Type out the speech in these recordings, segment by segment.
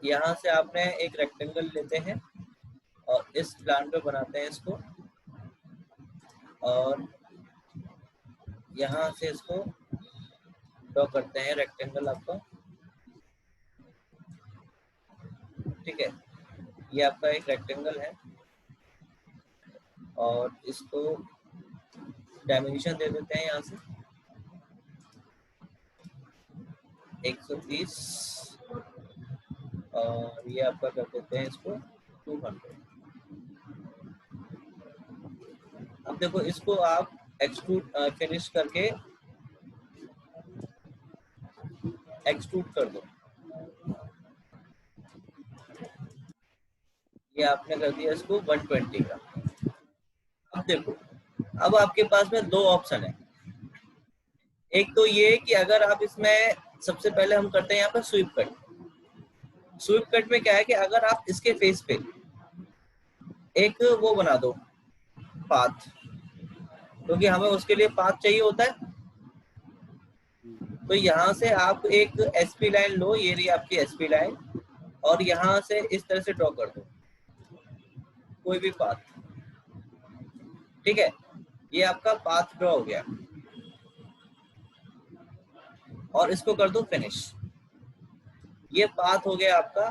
यहाँ से आपने एक रेक्टेंगल लेते हैं और इस प्लान पे बनाते हैं इसको, और यहाँ से इसको ड्रॉ करते हैं रेक्टेंगल आपका। ठीक है, ये आपका एक रेक्टेंगल है और इसको डायमेंशन दे देते हैं यहाँ से 130 और ये आपका कर देते हैं इसको 200। अब देखो इसको आप एक्सट्रूड फिनिश करके एक्सट्रूड कर दो। ये आपने कर दिया इसको 120 का। अब देखो, अब आपके पास में दो ऑप्शन है। एक तो ये कि अगर आप इसमें सबसे पहले हम करते हैं यहाँ पर स्वीप कट। स्वीप कट में क्या है कि अगर आप इसके फेस पे एक वो बना दो पाथ, क्योंकि हमें उसके लिए पाथ चाहिए होता है, तो यहाँ से आप एक एसपी लाइन लो, ये रही आपकी एसपी लाइन, और यहाँ से इस तरह से ड्रॉ कर दो कोई भी पाथ। ठीक है, ये आपका पाथ ड्रॉ हो गया और इसको कर दो फिनिश। ये पाथ हो गया आपका।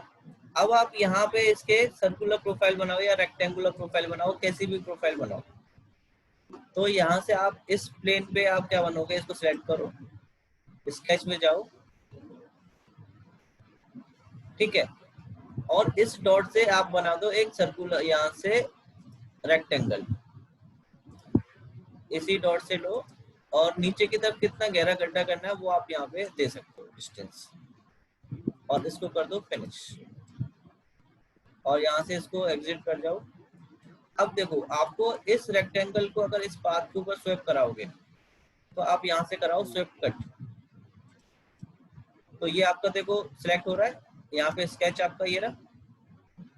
अब आप यहाँ पे इसके सर्कुलर प्रोफाइल बनाओ या रेक्टेंगुलर प्रोफाइल बनाओ, कैसी भी प्रोफाइल बनाओ। तो यहाँ से आप इस प्लेन पे आप क्या बनोगे, इसको सिलेक्ट करो, स्केच में जाओ। ठीक है, और इस डॉट से आप बना दो एक सर्कुलर, यहाँ से रेक्टेंगल इसी डॉट से लो, और नीचे की तरफ कितना गहरा गड्ढा करना है वो आप यहाँ पे दे सकते हो डिस्टेंस, और इसको कर दो फिनिश, और यहाँ से इसको एग्जिट कर जाओ। अब देखो, आपको इस रेक्टेंगल को अगर इस पाथ के ऊपर स्वेप कराओगे तो आप यहाँ से कराओ स्वेप कट। तो ये आपका देखो सिलेक्ट हो रहा है, यहाँ पे स्केच आपका ये रहा।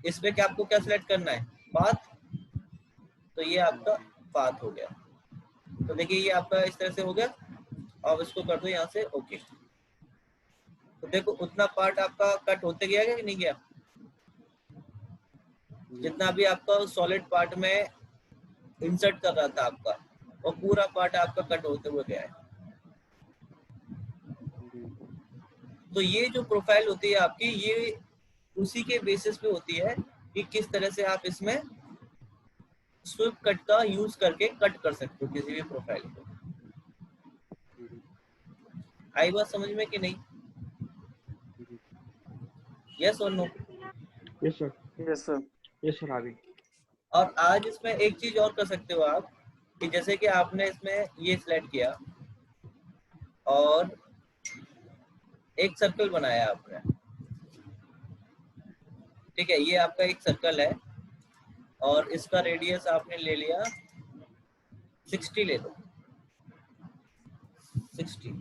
इसमें क्या आपको क्या सिलेक्ट करना है, पाथ। तो ये आपका पाथ हो गया। तो देखिए ये आपका इस तरह से हो गया। अब इसको कर दो यहाँ से ओके। तो देखो उतना पार्ट आपका कट होते गया कि नहीं गया, जितना भी आपका सॉलिड पार्ट में इंसर्ट कर रहा था आपका, और पूरा पार्ट आपका कट होते हुए गया है। तो ये जो प्रोफाइल होती है आपकी, ये उसी के बेसिस पे होती है कि किस तरह से आप इसमें स्वीप कट का यूज करके कट कर सकते हो किसी भी प्रोफाइल को। आई बात समझ में कि नहीं? Yes or no? Yes sir. Yes sir. Yes sir, आगे। और आज इसमें एक चीज और कर सकते हो आप, कि जैसे कि आपने इसमें ये सिलेक्ट किया और एक सर्कल बनाया आपने। ठीक है, ये आपका एक सर्कल है और इसका रेडियस आपने ले लिया 60, ले लो 60,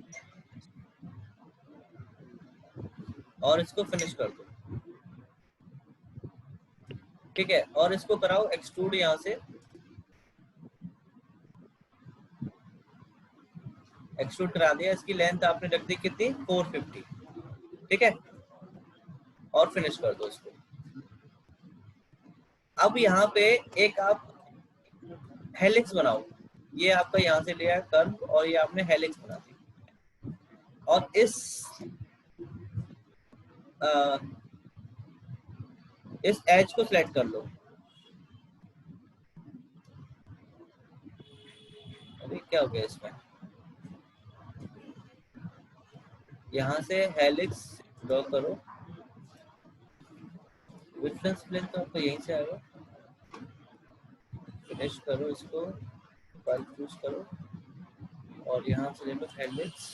और इसको फिनिश कर दो। ठीक है, और इसको कराओ एक्सट्रूड, यहाँ से एक्सट्रूड करा दिया। इसकी लेंथ आपने रख दी कितनी, 450। ठीक है, और फिनिश कर दो इसको। अब यहाँ पे एक आप हेलिक्स बनाओ। ये आपका यहाँ से लिया है कर्व, और ये आपने हेलिक्स बना दी, और इस एज को सिलेक्ट कर लो। अभी क्या हो गया इसमें, यहाँ से हेलिक्स ड्रॉ करो। रेफरेंस प्लेन तो आपको यहीं से आएगा। फिनिश करो इसको, फाइल चूज करो, और यहाँ से ले लो हेलिक्स,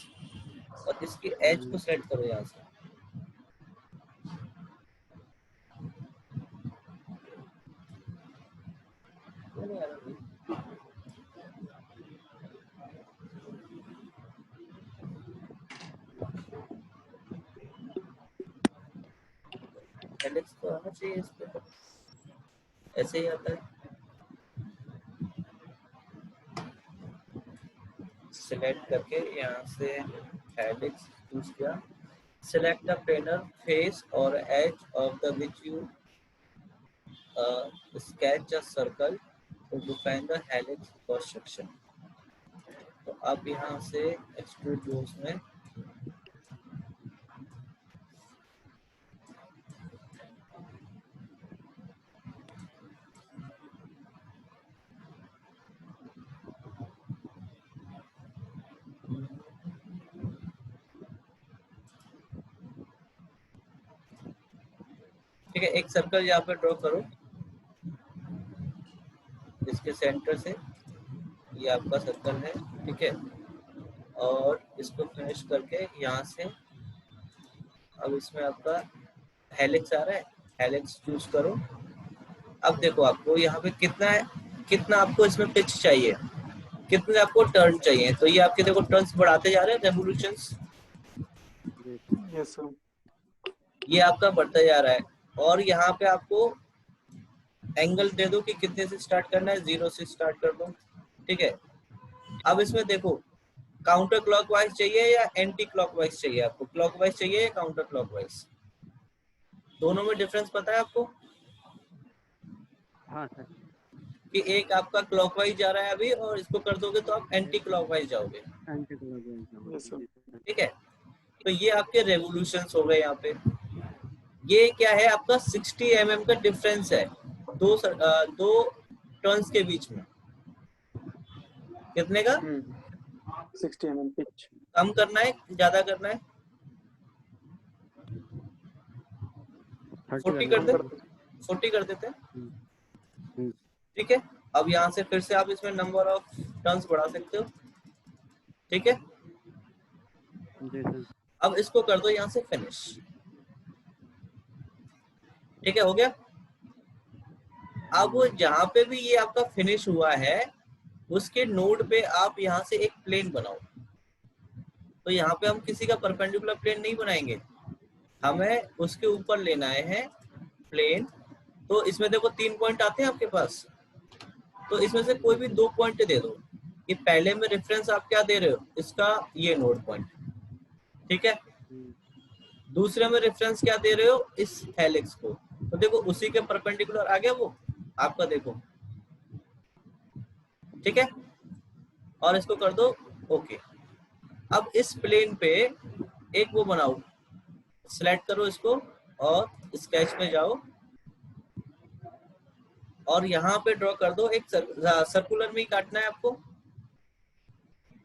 और इसकी एज को सेलेक्ट करो यहाँ से। हेलिक्स तो आना चाहिए इस पे, तो ऐसे ही आता है। सिलेक्ट करके यहाँ से हेलिक्स चूज किया, select the planar face or edge of the which you sketch a circle to define the helix cross section. तो आप यहाँ से एक्सट्रूड रूल्स में ठीक है, एक सर्कल यहाँ पे ड्रॉ करो इसके सेंटर से, ये आपका सर्कल है, ठीक है, और इसको फिनिश करके यहाँ से अब इसमें आपका हेलिक्स आ रहा है, हेलिक्स चूज करो। अब देखो आपको यहाँ पे कितना आपको इसमें पिच चाहिए, कितने आपको टर्न चाहिए, तो ये आपके देखो टर्न्स बढ़ाते जा रहे हैं, रेवोल्यूशंस यस सर। ये आपका बढ़ता जा रहा है। और यहाँ पे आपको एंगल दे दो कि कितने से स्टार्ट करना है, 0 से स्टार्ट कर दो, ठीक है। अब इसमें देखो काउंटर क्लॉकवाइज चाहिए या एंटी क्लॉकवाइज चाहिए, आपको क्लॉकवाइज चाहिए या काउंटर क्लॉकवाइज, दोनों में डिफरेंस पता है आपको? हाँ सर। कि एक आपका क्लॉकवाइज जा रहा है अभी और इसको कर दोगे तो आप एंटी क्लॉकवाइज जाओगे, यस सर। ठीक है। तो ये आपके रेवोल्यूशंस हो गए। यहाँ पे ये क्या है, आपका 60 mm का डिफरेंस है दो टर्न्स के बीच में। कितने का? 60 mm पिच। कम करना है ज्यादा करना है? 40 कर दे, 40 कर देते हैं, ठीक है। अब यहाँ से फिर से आप इसमें नंबर ऑफ टर्न्स बढ़ा सकते हो, ठीक है। अब इसको कर दो यहाँ से फिनिश, ठीक है, हो गया। अब जहाँ पे भी ये आपका फिनिश हुआ है उसके नोड पे आप यहाँ से एक प्लेन बनाओ। तो यहाँ पे हम किसी का परपेंडिकुलर प्लेन नहीं बनाएंगे, हमें उसके ऊपर लेना है प्लेन। तो इसमें देखो 3 पॉइंट आते हैं आपके पास, तो इसमें से कोई भी 2 पॉइंट दे दो। ये पहले में रेफरेंस आप क्या दे रहे हो, इसका ये नोड पॉइंट, ठीक है। दूसरे में रेफरेंस क्या दे रहे हो, इस हेलिक्स को, तो देखो उसी के परपेंडिकुलर आ गया वो आपका, देखो, ठीक है। और इसको कर दो ओके। अब इस प्लेन पे एक वो बनाओ, सिलेक्ट करो इसको और स्केच में जाओ और यहाँ पे ड्रॉ कर दो। एक सर्कुलर में ही काटना है आपको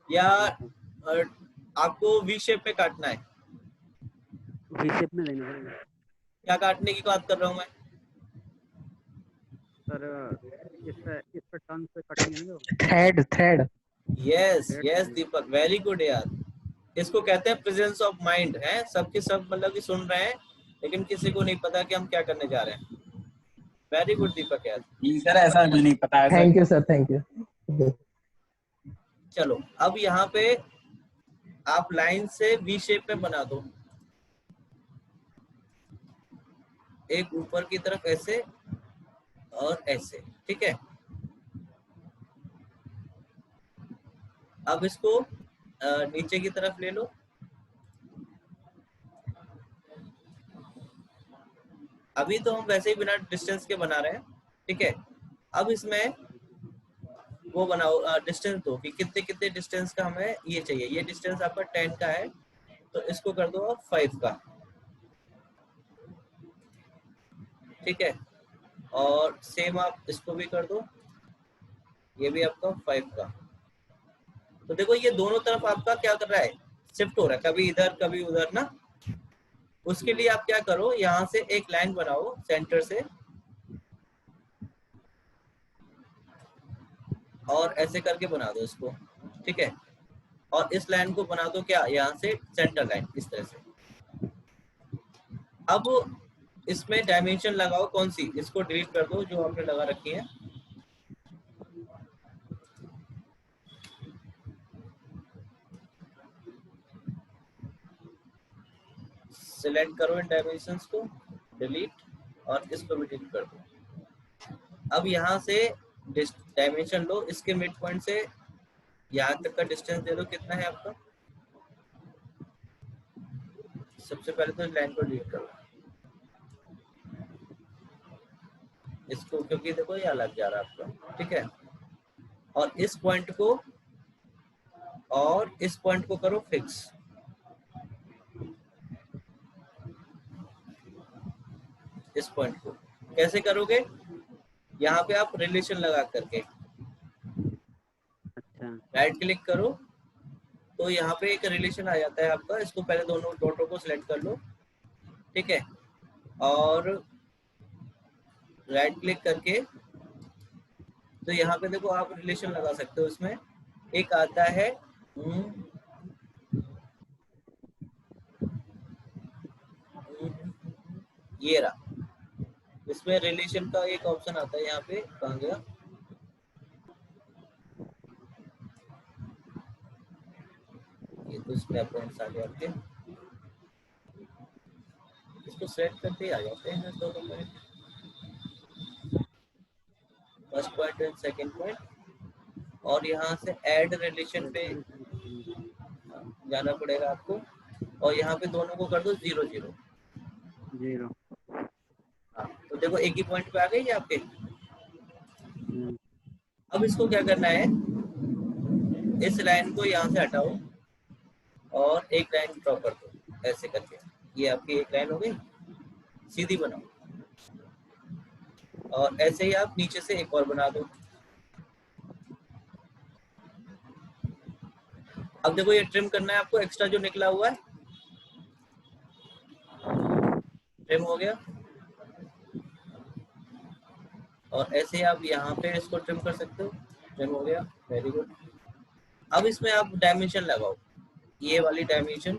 या आपको वी शेप में काटना है? वी शेप में लेना पड़ेगा। क्या काटने की बात कर रहा हूँ मैं सर? इस पे टर्न पे कटेंगे ना, थ्रेड। यस दीपक, वेरी गुड यार। इसको कहते हैं प्रेजेंस ऑफ माइंड, है सबके सब मतलब कि सुन रहे हैं लेकिन किसी को नहीं पता कि हम क्या करने जा रहे हैं। वेरी गुड दीपक यार। सर ऐसा मुझे नहीं पता है। Thank you sir, thank you. चलो अब यहाँ पे आप लाइन से वी शेप में बना दो, एक ऊपर की तरफ ऐसे और ऐसे, ठीक है। अब इसको नीचे की तरफ ले लो। अभी तो हम वैसे ही बिना डिस्टेंस के बना रहे हैं, ठीक है। अब इसमें वो बनाओ डिस्टेंस दो कि कितने कितने डिस्टेंस का हमें ये चाहिए। ये डिस्टेंस आपका 10 का है तो इसको कर दो आप 5 का, ठीक है। और सेम आप इसको भी कर दो, ये भी आपका 5 का। तो देखो ये दोनों तरफ आपका क्या कर रहा है, शिफ्ट हो रहा है, कभी इधर कभी उधर ना। उसके लिए आप क्या करो, यहाँ से एक लाइन बनाओ सेंटर से और ऐसे करके बना दो इसको, ठीक है। और इस लाइन को बना दो क्या, यहाँ से सेंटर लाइन इस तरह से। अब इसमें डायमेंशन लगाओ, कौन सी, इसको डिलीट कर दो जो आपने लगा रखी है। सिलेक्ट करो इन डायमेंशंस को, डिलीट, और इसको भी डिलीट कर दो। अब यहाँ से डायमेंशन लो, इसके मिड पॉइंट से यहाँ तक का डिस्टेंस दे दो, कितना है आपका, सबसे पहले तो लाइन को डिलीट करो इसको, क्योंकि देखो ये अलग जा रहा है आपका, ठीक है। और इस पॉइंट को करो फिक्स। इस पॉइंट को कैसे करोगे, यहाँ पे आप रिलेशन लगा करके अच्छा राइट क्लिक करो तो यहाँ पे एक रिलेशन आ जाता है आपका। इसको पहले दोनों डॉटों को सिलेक्ट कर लो, ठीक है। और राइट क्लिक करके तो यहाँ पे देखो आप रिलेशन लगा सकते हो। इसमें एक आता है ये रहा, इसमें रिलेशन का एक ऑप्शन आता है यहाँ पे, कहाँ गया, ये तो इसमें अपॉइंट्स आ गए आपके, इसको सेट करते ही आ जाते हैं दोनों point, first point and second point. और यहाँ से ऐड रिलेशन पे जाना पड़ेगा आपको और यहाँ पे दोनों को कर दो 0 0। 0। हाँ, तो देखो एक ही पॉइंट पे आ गई आपके। अब इसको क्या करना है, इस लाइन को यहाँ से हटाओ और एक लाइन ड्रॉ कर दो ऐसे करके। ये आपकी एक लाइन हो गई, सीधी बनाओ। और ऐसे ही आप नीचे से एक और बना दो। अब देखो ये ट्रिम करना है आपको, एक्स्ट्रा जो निकला हुआ है ट्रिम हो गया। और ऐसे ही आप यहाँ पे इसको ट्रिम कर सकते हो, ट्रिम हो गया, वेरी गुड। अब इसमें आप डायमेंशन लगाओ, ये वाली डायमेंशन।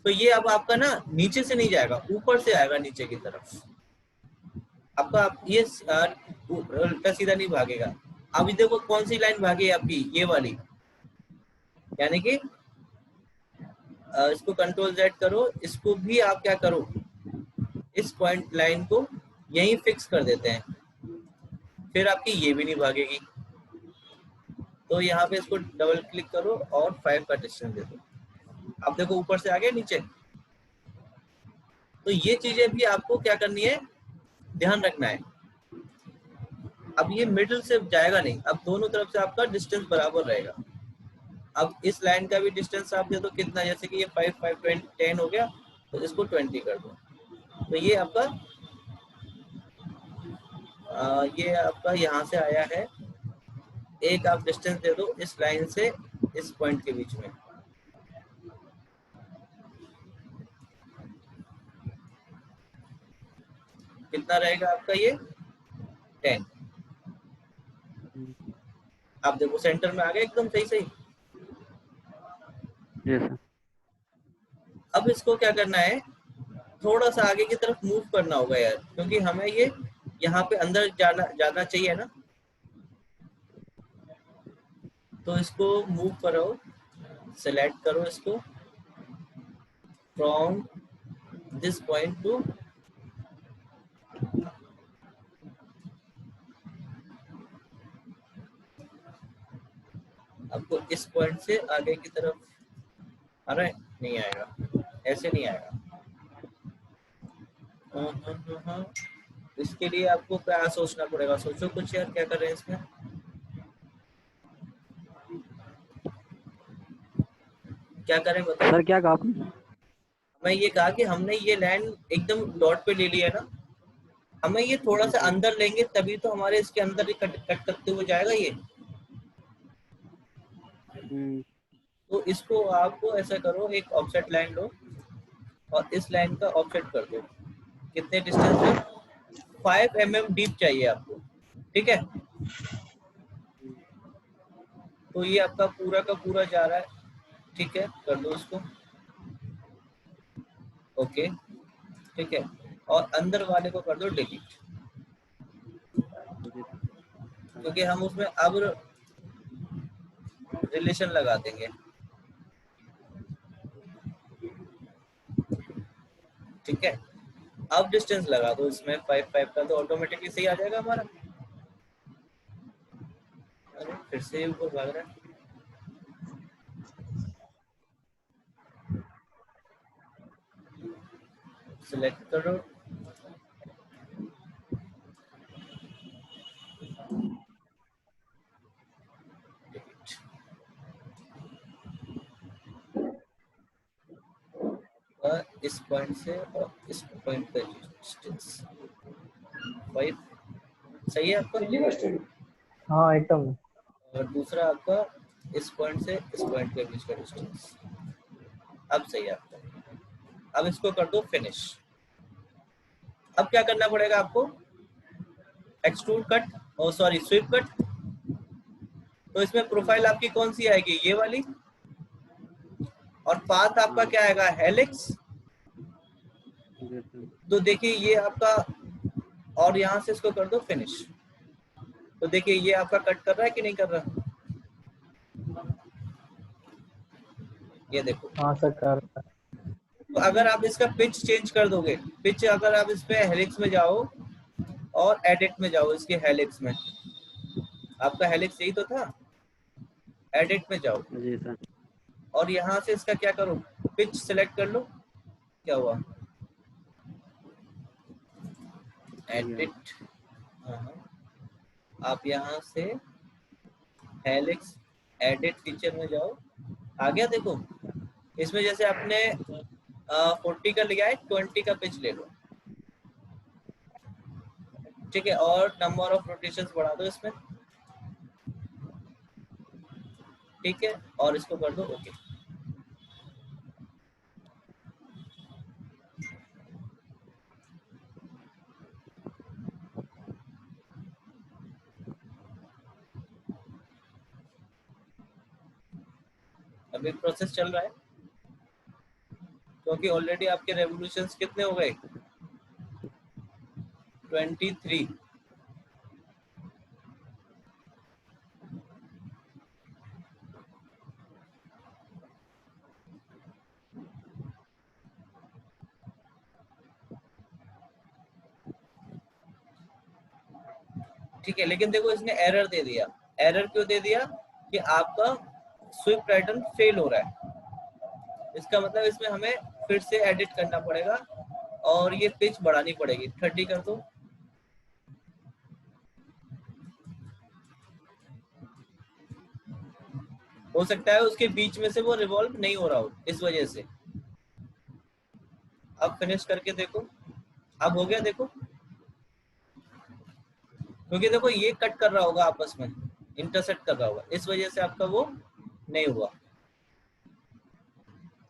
तो ये अब आपका ना नीचे से नहीं जाएगा, ऊपर से आएगा नीचे की तरफ आपका। आप ये उल्टा सीधा नहीं भागेगा। अभी देखो कौन सी लाइन भागी आपकी, ये वाली, यानी कि इसको कंट्रोल Z करो, इसको भी आप क्या करो, इस पॉइंट लाइन को यहीं फिक्स कर देते हैं, फिर आपकी ये भी नहीं भागेगी। तो यहाँ पे इसको डबल क्लिक करो और 5 का डिस्टेंस दे दो। अब देखो ऊपर से आ गया नीचे। तो ये चीजें भी आपको क्या करनी है, ध्यान रखना है। अब ये मिडिल से जाएगा नहीं, अब दोनों तरफ से आपका डिस्टेंस बराबर रहेगा। अब इस लाइन का भी डिस्टेंस आप दे दो कितना, जैसे कि ये 5 5 10 हो गया, तो इसको 20 कर दो। तो ये आपका यहाँ से आया है। एक आप डिस्टेंस दे दो इस लाइन से इस पॉइंट के बीच में, कितना रहेगा आपका ये 10। आप देखो सेंटर में आ गया एकदम सही सही। यस अब इसको क्या करना है, थोड़ा सा आगे की तरफ मूव करना होगा यार, क्योंकि हमें ये यहाँ पे अंदर जाना चाहिए ना। तो इसको मूव करो, सेलेक्ट करो इसको फ्रॉम दिस पॉइंट टू आपको इस पॉइंट से आगे की तरफ आ रहा है, नहीं आएगा, ऐसे नहीं आएगा। इसके लिए आपको क्या सोचना पड़ेगा, सोचो कुछ यार, क्या कर रहे हैं इसमें। क्या करें बताओ। सर क्या कहा आपने? मैं ये कहा कि हमने ये लैंड एकदम डॉट पे ले लिया ना, हमें ये थोड़ा सा अंदर लेंगे तभी तो हमारे इसके अंदर ही कट करते हुए जाएगा ये। तो इसको आपको ऐसा करो, एक ऑफसेट लाइन लो और इस लाइन का ऑफसेट कर दो। कितने डिस्टेंस है, 5 mm डीप चाहिए आपको, ठीक है। तो ये आपका पूरा का पूरा जा रहा है, ठीक है, कर दो इसको, ओके, ठीक है। और अंदर वाले को कर दो डिलीट, क्योंकि हम उसमें अब रिलेशन लगा देंगे, ठीक है। अब डिस्टेंस लगा दो इसमें 5 5 का, तो ऑटोमेटिकली सही आ जाएगा हमारा। अरे फिर से ऊपर भाग रहा है। सिलेक्ट करो, इस पॉइंट से और इस पॉइंट का डिस्टेंस 5 सही है आपका। हाँ एकदम। और दूसरा आपका इस पॉइंट से इस पॉइंट के बीच का डिस्टेंस, अब सही है आपका। अब इसको कर दो फिनिश। अब क्या करना पड़ेगा आपको, एक्सट्रूड कट और सॉरी स्वीप कट। तो इसमें प्रोफाइल आपकी कौन सी आएगी, ये वाली, और पाथ आपका क्या आएगा, हेलिक्स। जी सर। तो देखिए ये आपका, और यहाँ से इसको कर दो फिनिश। तो देखिए ये आपका कट कर रहा है कि नहीं कर रहा, ये देखो। हाँ सर कर। तो अगर आप इसका पिच चेंज कर दोगे, पिच अगर आप इस पे हेलिक्स में जाओ और एडिट में जाओ, इसके हेलिक्स में, आपका हेलिक्स यही तो था, एडिट में जाओ जी सर। और यहाँ से इसका क्या करो, पिच सिलेक्ट कर लो। क्या हुआ, एडिट, आप यहाँ से हेलिक्स एडिट फीचर में जाओ, आ गया देखो। इसमें जैसे आपने 40 का लिया है, 20 का पिच ले लो, ठीक है, और नंबर ऑफ रोटेशंस बढ़ा दो इसमें, ठीक है, और इसको कर दो ओके। अभी प्रोसेस चल रहा है क्योंकि ऑलरेडी आपके रेवोल्यूशंस कितने हो गए, 23। ठीक है, लेकिन देखो इसने एरर दे दिया। एरर क्यों दे दिया, कि आपका स्विप पैटर्न फेल हो रहा है। इसका मतलब इसमें हमें फिर से एडिट करना पड़ेगा और ये पिच बढ़ानी पड़ेगी, 30 कर दो। हो सकता है उसके बीच में से वो रिवॉल्व नहीं हो रहा हो, इस वजह से। अब फिनिश करके देखो, अब हो गया देखो, क्योंकि देखो ये कट कर रहा होगा आपस में, इंटरसेक्ट कर रहा होगा, इस वजह से आपका वो नहीं हुआ।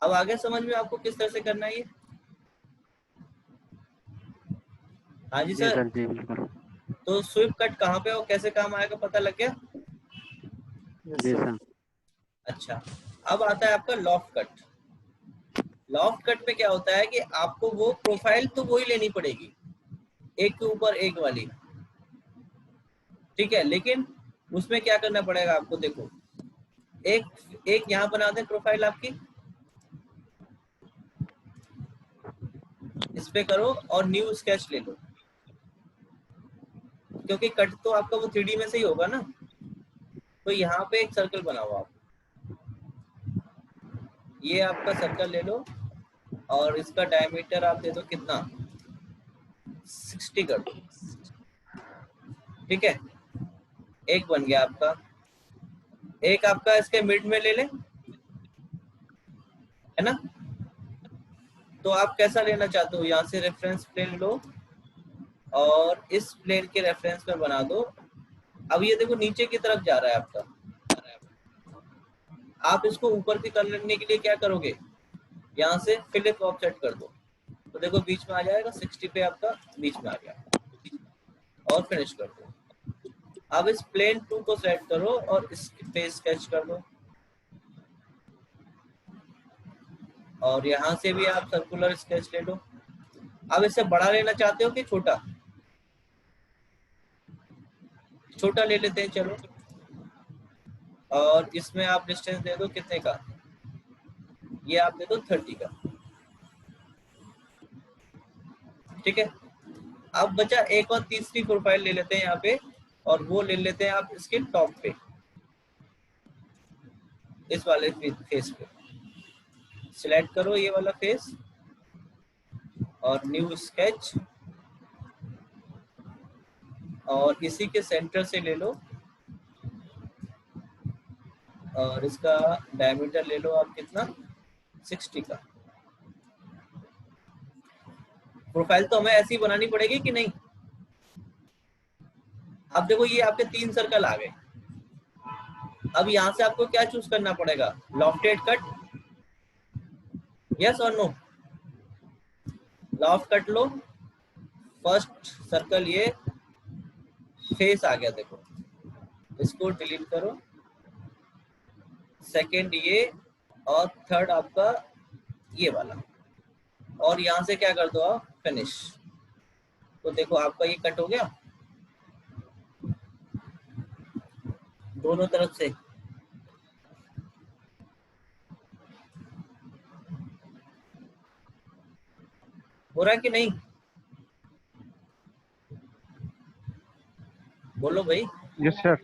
अब आगे समझ में आपको किस तरह से करना है ये। हाँ जी जी सर। सर। जी बिल्कुल। तो स्वीप कट कहाँ पे और कैसे काम आएगा पता लग गया। जी सर। अच्छा, अब आता है आपका लॉफ्ट कट। लॉफ्ट कट में क्या होता है कि आपको वो प्रोफाइल तो वही लेनी पड़ेगी, एक के ऊपर एक वाली, ठीक है, लेकिन उसमें क्या करना पड़ेगा आपको, देखो एक एक यहाँ बना दें प्रोफाइल आपकी, इस पे करो और न्यू स्केच ले लो, क्योंकि कट तो आपका वो 3D में से ही होगा ना। तो यहाँ पे एक सर्कल बनाओ आप, ये आपका सर्कल ले लो और इसका डायमीटर आप दे दो कितना, 60 कर दो, ठीक है, एक बन गया आपका। एक आपका इसके मिड में ले ले, है ना। तो आप कैसा लेना चाहते हो, यहाँ से रेफरेंस प्लेन लो और इस प्लेन के रेफरेंस पर बना दो। अब ये देखो नीचे की तरफ जा रहा है आपका, आप इसको ऊपर की करने के लिए क्या करोगे, यहाँ से फिलिप ऑफसेट कर दो, तो देखो बीच में आ जाएगा, 60 पे आपका बीच में आ गया, और फिनिश कर दो। अब इस प्लेन 2 को सेलेक्ट करो और इस पे स्केच कर दो, और यहाँ से भी आप सर्कुलर स्केच ले लो। अब इसे बड़ा लेना चाहते हो कि छोटा, छोटा ले लेते हैं चलो, और इसमें आप डिस्टेंस दे दो कितने का, ये आप दे दो 30 का, ठीक है। अब बचा एक और तीसरी प्रोफाइल ले लेते हैं यहाँ पे, और वो ले लेते हैं आप इसके टॉप पे, इस वाले फेस पे सिलेक्ट करो ये वाला फेस, और न्यू स्केच, और इसी के सेंटर से ले लो और इसका डायमीटर ले लो आप कितना, 60 का। प्रोफाइल तो हमें ऐसी बनानी पड़ेगी कि नहीं। अब देखो ये आपके 3 सर्कल आ गए। अब यहाँ से आपको क्या चूज करना पड़ेगा, lofted cut, yes or no. Loft cut low, first circle ये फेस आ गया, देखो इसको डिलीट करो, सेकंड ये, और थर्ड आपका ये वाला, और यहाँ से क्या कर दो आप, फिनिश। तो देखो आपका ये कट हो गया दोनों तरफ से। हो रहा है कि नहीं, बोलो भाई। Yes sir.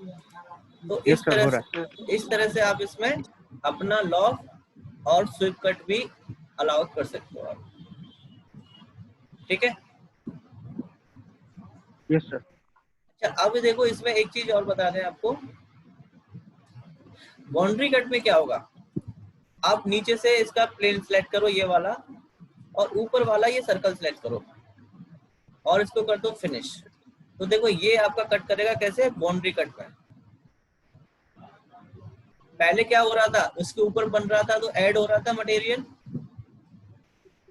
तो यस सर, हो रहा है। इस तरह से आप इसमें अपना लॉफ्ट और स्वीप कट भी अलाउ कर सकते हो आप, ठीक है। Yes sir. अच्छा अब देखो इसमें एक चीज और बता दें आपको, बाउंड्री कट में क्या होगा, आप नीचे से इसका प्लेन सिलेक्ट करो ये वाला, और ऊपर वाला ये सर्कल सिलेक्ट करो और इसको कर दो फिनिश। तो देखो ये आपका कट करेगा कैसे, बाउंड्री कट में। पहले क्या हो रहा था, उसके ऊपर बन रहा था तो ऐड हो रहा था मटेरियल,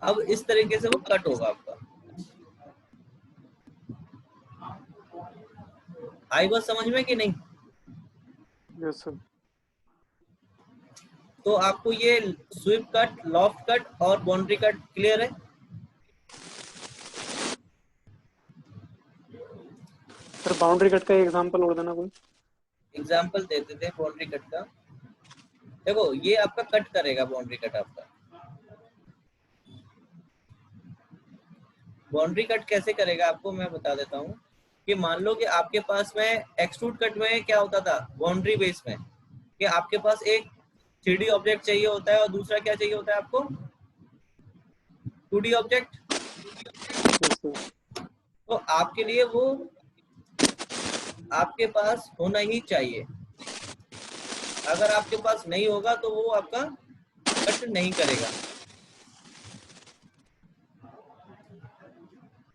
अब इस तरीके से वो कट होगा आपका। आई बात समझ में कि नहीं। Yes sir. तो आपको ये स्वीप कट, लॉफ्ट कट और बाउंड्री कट क्लियर है। सर बाउंड्री कट का एग्जांपल और देना कोई। एग्जाम्पल देते थे बाउंड्री कट का। देखो ये आपका कट करेगा बाउंड्री कट आपका। बाउंड्री कट कैसे करेगा आपको मैं बता देता हूँ कि मान लो कि आपके पास में एक्सट्रूड कट में क्या होता था, बाउंड्री बेस में कि आपके पास एक 3D ऑब्जेक्ट चाहिए होता है और दूसरा क्या चाहिए होता है आपको, 2D ऑब्जेक्ट। Yes sir. तो आपके लिए वो आपके पास होना ही चाहिए, अगर आपके पास नहीं होगा तो वो आपका कट नहीं करेगा।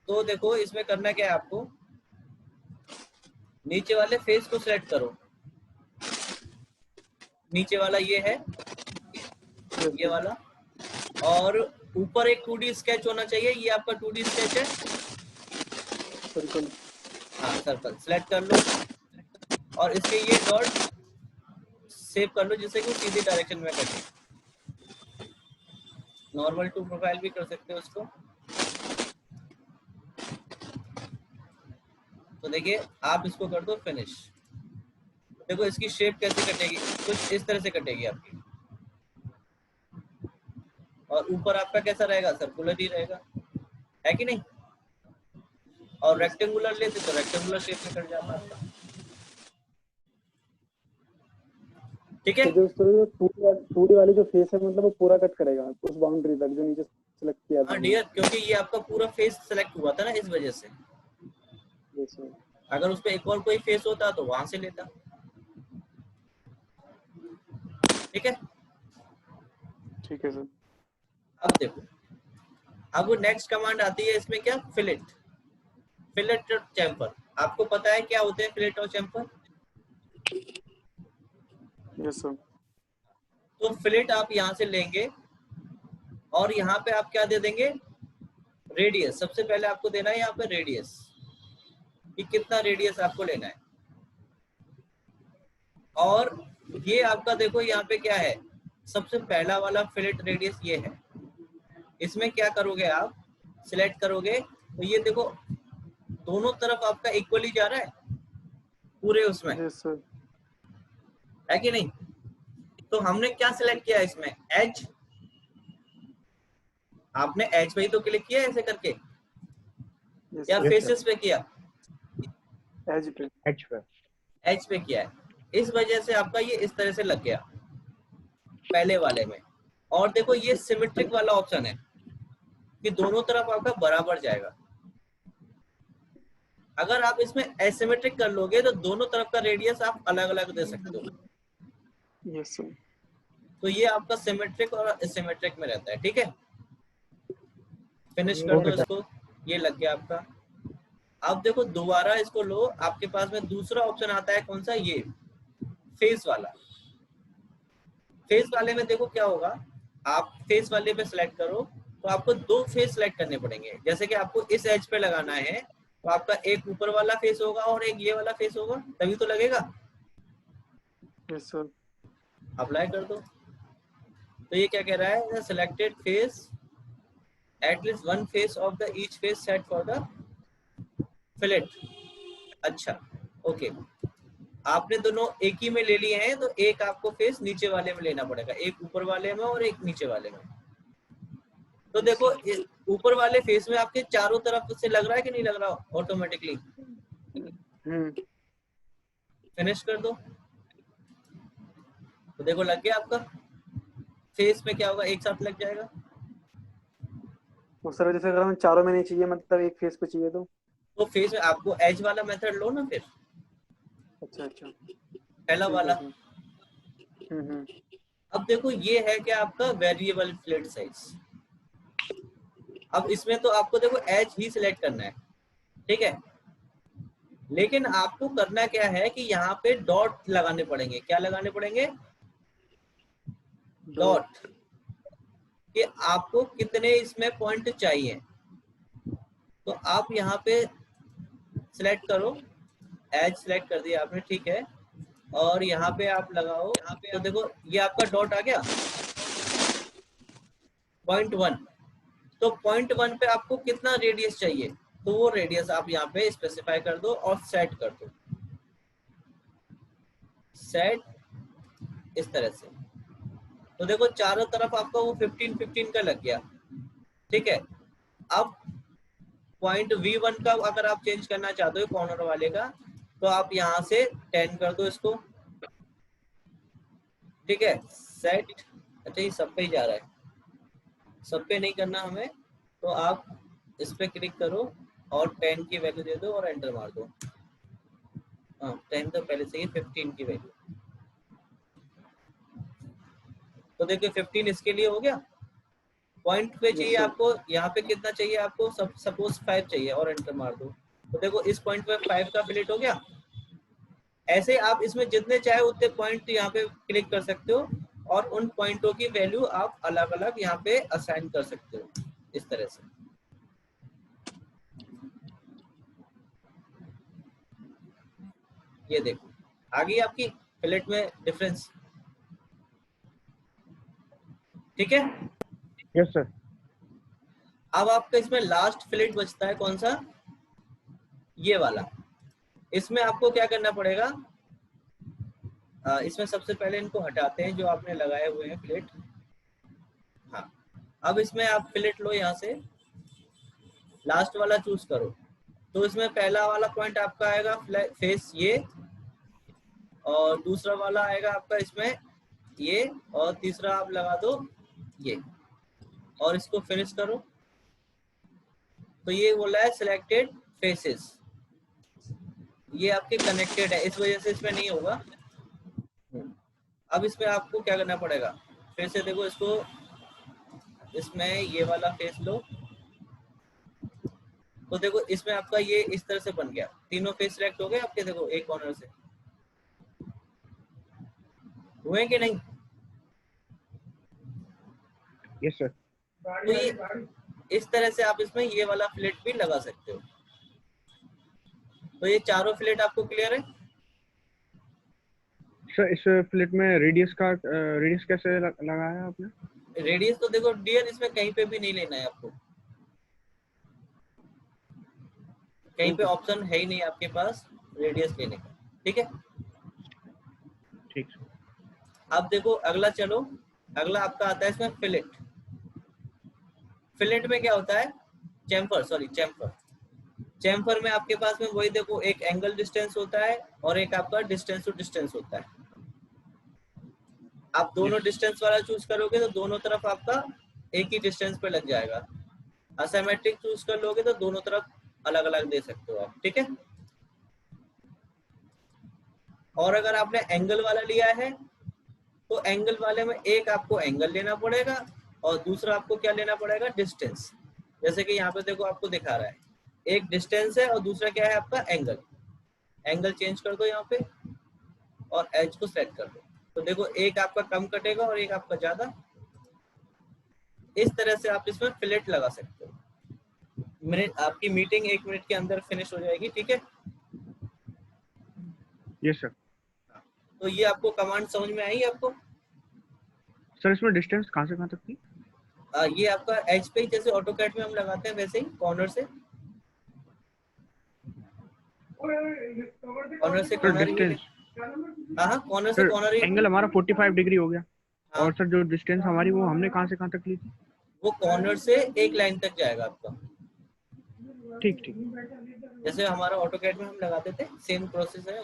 तो देखो इसमें करना क्या है आपको, नीचे वाले फेस को सिलेक्ट करो, नीचे वाला ये है, ये वाला, और ऊपर एक 2D स्केच होना चाहिए, ये आपका 2D स्केच है, सर्कल। हाँ सर्कल सिलेक्ट कर लो और इसके ये डॉट सेव कर लो जिससे कि वो सीधी डायरेक्शन में कटे। नॉर्मल टू प्रोफाइल भी कर सकते हो उसको। तो देखिए आप इसको कर दो फिनिश। देखो इसकी शेप कैसे कटेगी, कुछ इस तरह से कटेगी आपकी, और ऊपर आपका कैसा रहेगा, सर्कुलर ही रहेगा, है कि नहीं। और रेक्टेंगुलर लेते तो रेक्टेंगुलर शेप में कट जाता आपका, ठीक है। तो जो 2D वाली जो फेस है मतलब वो पूरा कट करेगा उस बाउंड्री तक जो नीचे सिलेक्ट किया था। हाँ डियर, क्योंकि ये आपका पूरा फेस सेलेक्ट हुआ था ना, इस वजह से। Yes sir. अगर उसपे एक और कोई फेस होता तो वहां से लेता, ठीक है। ठीक है सर। अब देखो, अब नेक्स्ट कमांड आती है इसमें क्या, फिलेट, फिलेट और चैम्फर। आपको पता है क्या होते हैं फिलेट और चैम्फर। Yes sir. तो फिलेट आप यहाँ से लेंगे और यहाँ पे आप क्या दे देंगे, रेडियस। सबसे पहले आपको देना है यहाँ पे रेडियस, कि कितना रेडियस आपको लेना है। और ये आपका देखो यहाँ पे क्या है, सबसे पहला वाला फिलेट रेडियस ये है। इसमें क्या करोगे आप, सिलेक्ट करोगे तो ये देखो दोनों तरफ आपका इक्वली जा रहा है पूरे उसमें, यस सर। है कि नहीं। तो हमने क्या सिलेक्ट किया इसमें, एज। आपने एज पे ही तो क्लिक किया ऐसे करके, यस या सर। फेसेस पे किया, एज पे। एच पे। एज पे किया है। इस वजह से आपका ये इस तरह से लग गया पहले वाले में। और देखो ये सिमेट्रिक वाला ऑप्शन है, कि दोनों तरफ आपका बराबर जाएगा। अगर आप इसमें एसिमेट्रिक कर लोगे तो दोनों तरफ का रेडियस आप अलग अलग दे सकते हो। Yes sir. तो ये आपका सिमेट्रिक और एसिमेट्रिक में रहता है, ठीक है। फिनिश कर दो इसको, ये लग गया आपका। अब देखो दोबारा इसको लो, आपके पास में दूसरा ऑप्शन आता है कौन सा, ये फेस वाला। फेस वाले में देखो क्या होगा, आप फेस वाले पे सिलेक्ट करो तो आपको दो फेस सिलेक्ट करने पड़ेंगे। जैसे कि आपको इस एज पे लगाना है तो आपका एक ऊपर वाला फेस होगा और एक ये वाला फेस होगा, तभी तो लगेगा। Yes sir. अप्लाई कर दो। तो ये क्या कह रहा है, selected face at least one face of the each face set for the fillet. अच्छा ओके, आपने दोनों एक ही में ले लिए हैं तो एक आपको फेस नीचे वाले में लेना पड़ेगा, एक ऊपर वाले में और एक नीचे वाले में। तो देखो ऊपर वाले फेस में आपके चारों तरफ से लग रहा है कि नहीं लग रहा ऑटोमेटिकली। फिनिश कर दो तो देखो लग गया आपका। फेस में क्या होगा, एक साथ लग जाएगा। तो सर जैसे अगर हमें चारों में नहीं चाहिए, मतलब एक फेस पे चाहिए तो फेस में आपको एज वाला मेथड लो ना फिर। अच्छा अच्छा, पहला वाला। अब देखो ये है क्या आपका वेरिएबल फिलेट साइज। अब इसमें तो आपको देखो एज ही सिलेक्ट करना है, ठीक है। लेकिन आपको करना क्या है कि यहाँ पे डॉट लगाने पड़ेंगे। क्या लगाने पड़ेंगे, डॉट, कि आपको कितने इसमें पॉइंट चाहिए। तो आप यहाँ पे सिलेक्ट करो, एज सिलेक्ट कर दिया आपने, ठीक है। और यहाँ पे आप लगाओ, तो देखो ये आपका डॉट आ गया 0.1। तो 0.1 पे आपको कितना रेडियस चाहिए, तो वो रेडियस आप यहाँ पे स्पेसिफाई कर दो और सेट कर दो। सेट इस तरह से। तो देखो चारों तरफ आपका वो 15-15 का लग गया, ठीक है। अब पॉइंट V1 का अगर आप चेंज करना चाहते हो कॉर्नर वाले का, तो आप यहाँ से 10 कर दो इसको, ठीक है। सेट। अच्छा ये सब पे ही जा रहा है, सब पे नहीं करना हमें, तो आप इस पे क्लिक करो और 10 की वैल्यू दे दो और एंटर मार दो। हाँ 10 तो पहले से ही 15 की वैल्यू। तो देखिए 15 इसके लिए हो गया। पॉइंट पे चाहिए आपको, यहाँ पे कितना चाहिए आपको, सपोज 5 चाहिए और एंटर मार दो। तो देखो इस पॉइंट पे 5 का फिलेट हो गया। ऐसे आप इसमें जितने चाहे उतने पॉइंट यहाँ पे क्लिक कर सकते हो और उन पॉइंटों की वैल्यू आप अलग अलग यहाँ पे असाइन कर सकते हो इस तरह से। ये देखो आ गई आपकी फिलेट में डिफरेंस, ठीक है। Yes sir. अब आपका इसमें लास्ट फिलेट बचता है कौन सा, ये वाला। इसमें आपको क्या करना पड़ेगा, इसमें सबसे पहले इनको हटाते हैं जो आपने लगाए हुए हैं फिलेट। हाँ अब इसमें आप फिलेट लो, यहाँ से लास्ट वाला चूज करो। तो इसमें पहला वाला पॉइंट आपका आएगा फेस ये, और दूसरा वाला आएगा आपका इसमें ये, और तीसरा आप लगा दो ये, और इसको फिनिश करो। तो ये बोला है सिलेक्टेड फेसेस, ये आपके कनेक्टेड है, इस वजह से इसमें नहीं होगा। अब इसमें आपको क्या करना पड़ेगा, फिर से देखो इसको, इसमें ये वाला फेस लो। तो देखो इसमें आपका ये इस तरह से बन गया, तीनों फेस सिलेक्ट हो गए आपके, देखो एक कॉर्नर से हुए कि नहीं। Yes sir. तो ये इस तरह से आप इसमें ये वाला फिलेट भी लगा सकते हो। तो ये चारों फिलेट आपको क्लियर है। सर इस फिलेट में रेडियस कैसे लगाया आपने? रेडियस तो देखो डियर इसमें कहीं पे भी नहीं लेना है आपको, कहीं पे ऑप्शन है ही नहीं आपके पास रेडियस लेने का, ठीक है। ठीक। अब देखो अगला, चलो अगला आपका आता है इसमें फिलेट। फिलेट में क्या होता है, चैम्फर में आपके पास में वही देखो, एक एंगल डिस्टेंस होता है और एक आपका डिस्टेंस टू डिस्टेंस होता है। आप दोनों डिस्टेंस वाला चूज करोगे तो दोनों तरफ आपका एक ही डिस्टेंस पे लग जाएगा। असिमेट्रिक चूज कर लोगे तो दोनों तरफ अलग अलग दे सकते हो आप, ठीक है। और अगर आपने एंगल वाला लिया है तो एंगल वाले में एक आपको एंगल लेना पड़ेगा और दूसरा आपको क्या लेना पड़ेगा, डिस्टेंस। जैसे कि यहाँ पे देखो आपको दिखा रहा है, एक डिस्टेंस है और दूसरा क्या है आपका एंगल। एंगल चेंज कर दो यहाँ पे और एज को सेट कर दो, तो देखो एक आपका कम कटेगा और एक आपका ज्यादा। इस तरह से आप इसमें फिलेट लगा सकते हो। मिनट आपकी मीटिंग 1 मिनट के अंदर फिनिश हो जाएगी, ठीक है। Yes sir. तो ये आपको कमांड समझ में आई आपको? सर इसमें डिस्टेंस कहाँ से कहाँ तक थी? ये आपका एज पे जैसे ऑटोकैड में हम लगाते हैं वैसे ही कॉर्नर से कॉर्नर से कॉर्नर ही। हाँ कॉर्नर से कॉर्नर ही। एंगल हमारा 45 डिग्री हो गया। हाँ। और सर जो डिस्टेंस हमारी वो हमने कहाँ से कहाँ तक ली थी? वो कॉर्नर से एक लाइन तक जाएगा आपका। ठीक ठीक। जैसे हमारा ऑटोकैड में हम लगाते थे सेम प्रोसेस है,